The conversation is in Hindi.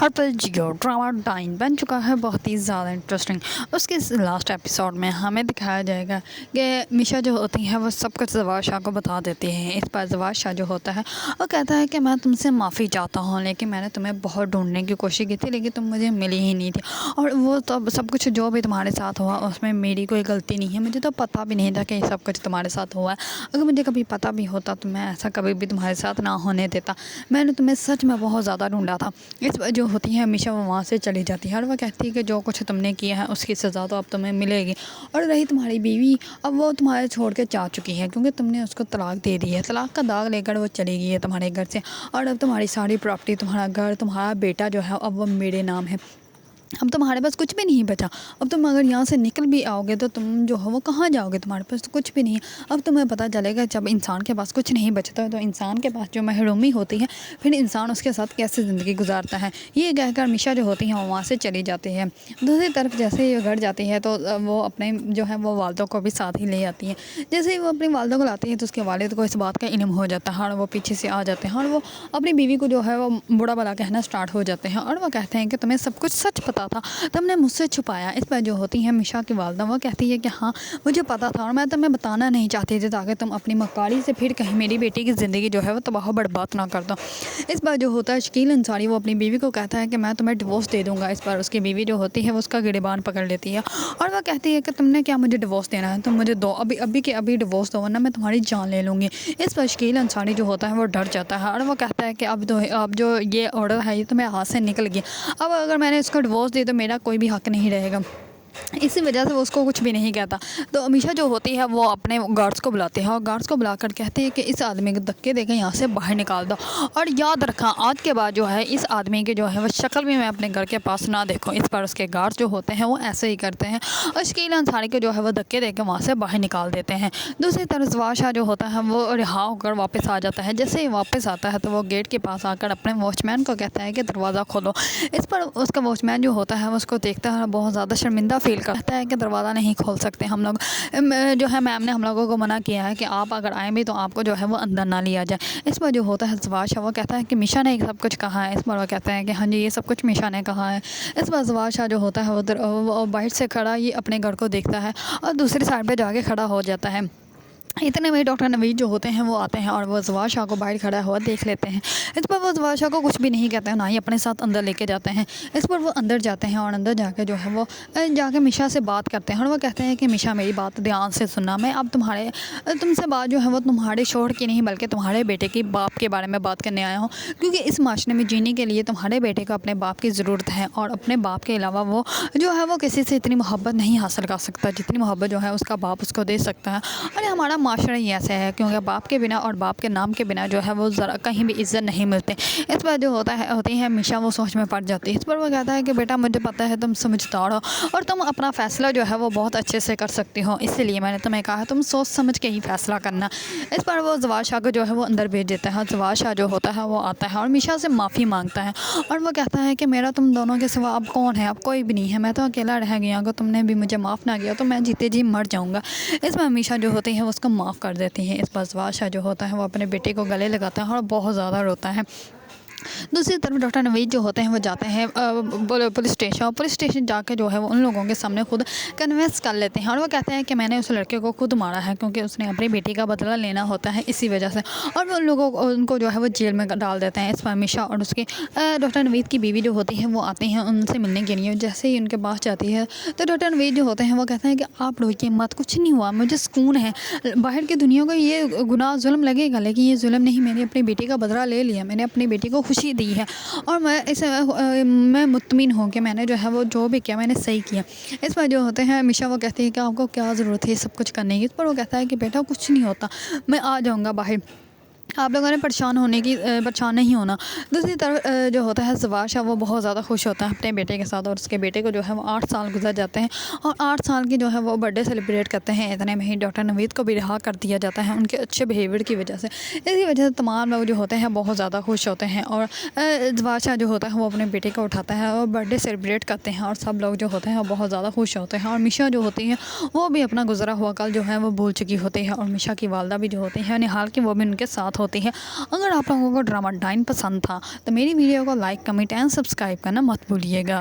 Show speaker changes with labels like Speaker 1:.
Speaker 1: हर पल जियो ड्रामा टाइम बन चुका है बहुत ही ज़्यादा इंटरेस्टिंग। उसके लास्ट एपिसोड में हमें दिखाया जाएगा कि मिशा जो होती है वो सब कुछ जवाब शाह को बता देती है। इस पर जवाब शाह जो होता है वो कहता है कि मैं तुमसे माफ़ी चाहता हूँ, लेकिन मैंने तुम्हें बहुत ढूंढने की कोशिश की थी लेकिन तुम मुझे मिली ही नहीं थी। और वो तो सब कुछ जो भी तुम्हारे साथ हुआ उसमें मेरी कोई गलती नहीं है। मुझे तो पता भी नहीं था कि सब कुछ तुम्हारे साथ हुआ है। अगर मुझे कभी पता भी होता तो मैं ऐसा कभी भी तुम्हारे साथ ना होने देता। मैंने तुम्हें सच में बहुत ज़्यादा ढूंढा था। इस पर जो होती है हमेशा वो वहाँ से चली जाती है और वह कहती है कि जो कुछ तुमने किया है उसकी सज़ा तो अब तुम्हें मिलेगी। और रही तुम्हारी बीवी, अब वो तुम्हारे छोड़ के जा चुकी है क्योंकि तुमने उसको तलाक दे दी है। तलाक का दाग लेकर वो चली गई है तुम्हारे घर से। और अब तुम्हारी सारी प्रॉपर्टी, तुम्हारा घर, तुम्हारा बेटा जो है अब वो मेरे नाम है। अब तुम्हारे पास कुछ भी नहीं बचा। अब तुम अगर यहाँ से निकल भी आओगे तो तुम जो हो वो कहाँ जाओगे, तुम्हारे पास तो कुछ भी नहीं है। अब तुम्हें पता चलेगा जब इंसान के पास कुछ नहीं बचता है तो इंसान के पास जो महरूमी होती है फिर इंसान उसके साथ कैसे ज़िंदगी गुजारता है। ये कहकर मिशा जो होती है वो वहाँ से चली जाती है। दूसरी तरफ जैसे ही घर जाती है तो वो अपने जो है वो वालदों को भी साथ ही ले आती है। जैसे ही वो अपनी वालदों को लाती है तो उसके वालिद को इस बात का इल्म हो जाता है और वो पीछे से आ जाते हैं और वो अपनी बीवी को जो है वो बुरा भला कहना स्टार्ट हो जाते हैं। और वो कहते हैं कि तुम्हें सब कुछ सच पता था, तुमने मुझसे छुपाया। इस पर जो होती है मिशा की वालदा वो कहती है कि हाँ मुझे पता था और मैं तुम्हें बताना नहीं चाहती थी ताकि तुम अपनी मक्कारी से फिर कहीं मेरी बेटी की ज़िंदगी जो है वो तबाह बर्बाद ना कर दो। इस बार जो होता है शकील अंसारी वो अपनी बीवी को कहता है कि मैं तुम्हें डिवोर्स दे दूंगा। इस पर उसकी बीवी जो होती है वो उसका गिरबान पकड़ लेती है और वह कहती है कि तुमने क्या मुझे डिवोर्स देना है, तुम मुझे दो, अभी अभी के अभी डिवोर्स दो वरना मैं तुम्हारी जान ले लूँगी। इस पर शकील अंसारी जो होता है वो डर जाता है और वो कहता है कि अब जो ये ऑर्डर है ये तो मेरे हाथ से निकल गया। अब अगर मैंने इसको डिवोर्स दी तो मेरा कोई भी हक नहीं रहेगा। इसी वजह से वो उसको कुछ भी नहीं कहता। तो अमीशा जो होती है वो अपने गार्ड्स को बुलाती है और गार्ड्स को बुलाकर कहती है कि इस आदमी को धक्के देकर यहाँ से बाहर निकाल दो और याद रखा आज के बाद जो है इस आदमी की जो है वो शक्ल भी मैं अपने घर के पास ना देखूँ। इस पर उसके गार्ड्स जो होते हैं वो ऐसे ही करते हैं और शकील अंसारी को जो है वो धक्के देकर वहाँ से बाहर निकाल देते हैं। दूसरी तरफ जवाब शाह जो होता है वो रिहा होकर वापस आ जाता है। जैसे ही वापस आता है तो वो गेट के पास आकर अपने वॉचमैन को कहता है कि दरवाज़ा खोलो। इस पर उसका वॉचमैन जो होता है उसको देखता है बहुत ज़्यादा शर्मिंदा फील करता है कि दरवाज़ा नहीं खोल सकते हम लोग, जो है मैम ने हम लोगों को मना किया है कि आप अगर आए भी तो आपको जो है वो अंदर ना लिया जाए। इस पर जो होता है जवाब शाह वो कहता है कि मिशा ने सब कुछ कहा है। इस पर वो कहते हैं कि हाँ जी ये सब कुछ मिशा ने कहा है। इस पर जवाब शाह जो होता है वो बाहर से खड़ा ये अपने घर को देखता है और दूसरी साइड पर जाके खड़ा हो जाता है। इतने में डॉक्टर नवीद जो होते हैं वो आते हैं और वो जवाब शाह को बाहर खड़ा हुआ देख लेते हैं। इस पर वो जवाब शाह को कुछ भी नहीं कहते हैं, ना ही अपने साथ अंदर लेके जाते हैं। इस पर वो अंदर जाते हैं और अंदर जाके जो है वो जाके मिशा से बात करते हैं और वो कहते हैं कि मिशा मेरी बात ध्यान से सुनना, मैं अब तुमसे बात जो है वो तुम्हारे शोहर की नहीं बल्कि तुम्हारे बेटे की बाप के बारे में बात करने आया हूँ। क्योंकि इस माशरे में जीने के लिए तुम्हारे बेटे को अपने बाप की ज़रूरत है और अपने बाप के अलावा वो जो है वो किसी से इतनी मोहब्बत नहीं हासिल कर सकता जितनी मोहब्बत जो है उसका बाप उसको दे सकता है। और हमारा माशरा ही ऐसा है क्योंकि बाप के बिना और बाप के नाम के बिना जो है वो ज़रा कहीं भी इज्जत नहीं मिलती। इस पर जो होती है मिशा वो सोच में पड़ जाती है। इस पर वो कहता है कि बेटा मुझे पता है तुम समझदार हो और तुम अपना फ़ैसला जो है वो बहुत अच्छे से कर सकती हो, इसीलिए मैंने तुम्हें कहा तुम सोच समझ के ही फ़ैसला करना। इस पर वो जवाब शाह को जो है वो अंदर भेज देता है। जवाब शाह जो होता है वो आता है और मिशा से माफ़ी मांगता है और वो कहता है कि मेरा तुम दोनों के सिवा अब कौन है, अब कोई भी नहीं है, मैं तो अकेला रह गया। अगर तुमने भी मुझे माफ़ ना किया तो मैं जीते जी मर जाऊँगा। इसमें मिशा जो होती है उसको माफ़ कर देती है। इस पर जवाब शाह जो होता है वो अपने बेटे को गले लगाता है और बहुत ज़्यादा रोता है। दूसरी तरफ डॉक्टर नवीद जो होते हैं वो जाते हैं पुलिस स्टेशन जाके जो है वो उन लोगों के सामने खुद कन्विंस कर लेते हैं और वो कहते हैं कि मैंने उस लड़के को खुद मारा है क्योंकि उसने अपनी बेटी का बदला लेना होता है इसी वजह से। और वो उन लोगों को उनको जो है वो जेल में डाल देते हैं। इस पर मिशा और उसकी डॉक्टर नवीद की बीवी जो होती है वो आती हैं उनसे मिलने के लिए। जैसे ही उनके पास जाती है तो डॉक्टर नवीद जो होते हैं वो कहते हैं कि आप रोइए मत, कुछ नहीं हुआ, मुझे सुकून है। बाहर की दुनिया को ये गुनाह जुल्म लगेगा लेकिन ये जुल्म नहीं, मैंने अपनी बेटी का बदला ले लिया, मैंने अपनी बेटी को खुशी दी है और मैं मुत्मिन हूँ कि मैंने जो है वो जो भी किया मैंने सही किया। इस पर जो होते हैं मिशा वो कहती है कि आपको क्या ज़रूरत है सब कुछ करने की। इस पर वो कहता है कि बेटा कुछ नहीं होता, मैं आ जाऊँगा बाहर, आप लोगों ने परेशान नहीं होना। दूसरी तरफ जो होता है जवाब शाह वो बहुत ज़्यादा खुश होता है अपने बेटे के साथ और उसके बेटे को जो है वो 8 साल गुजर जाते हैं और 8 साल की जो है वो बर्थडे सेलिब्रेट करते हैं। इतने में ही डॉक्टर नवीद को भी रिहा कर दिया जाता है उनके अच्छे बिहेवियर की वजह से। इसी वजह से तमाम लोग जो होते हैं बहुत ज़्यादा खुश होते हैं और जवाब शाह जो होता है वो अपने बेटे को उठाता है और बर्थडे सेलिब्रेट करते हैं और सब लोग जो होते हैं वो बहुत ज़्यादा खुश होते हैं। और मिशा जो होती है वो भी अपना गुजरा हुआ कल जो है वो भूल चुकी होती है और मिशा की वालदा भी जो होती है निहाल की वो भी उनके साथ होती है। अगर आप लोगों को ड्रामा डाइन पसंद था तो मेरी वीडियो को लाइक, कमेंट एंड सब्सक्राइब करना मत भूलिएगा।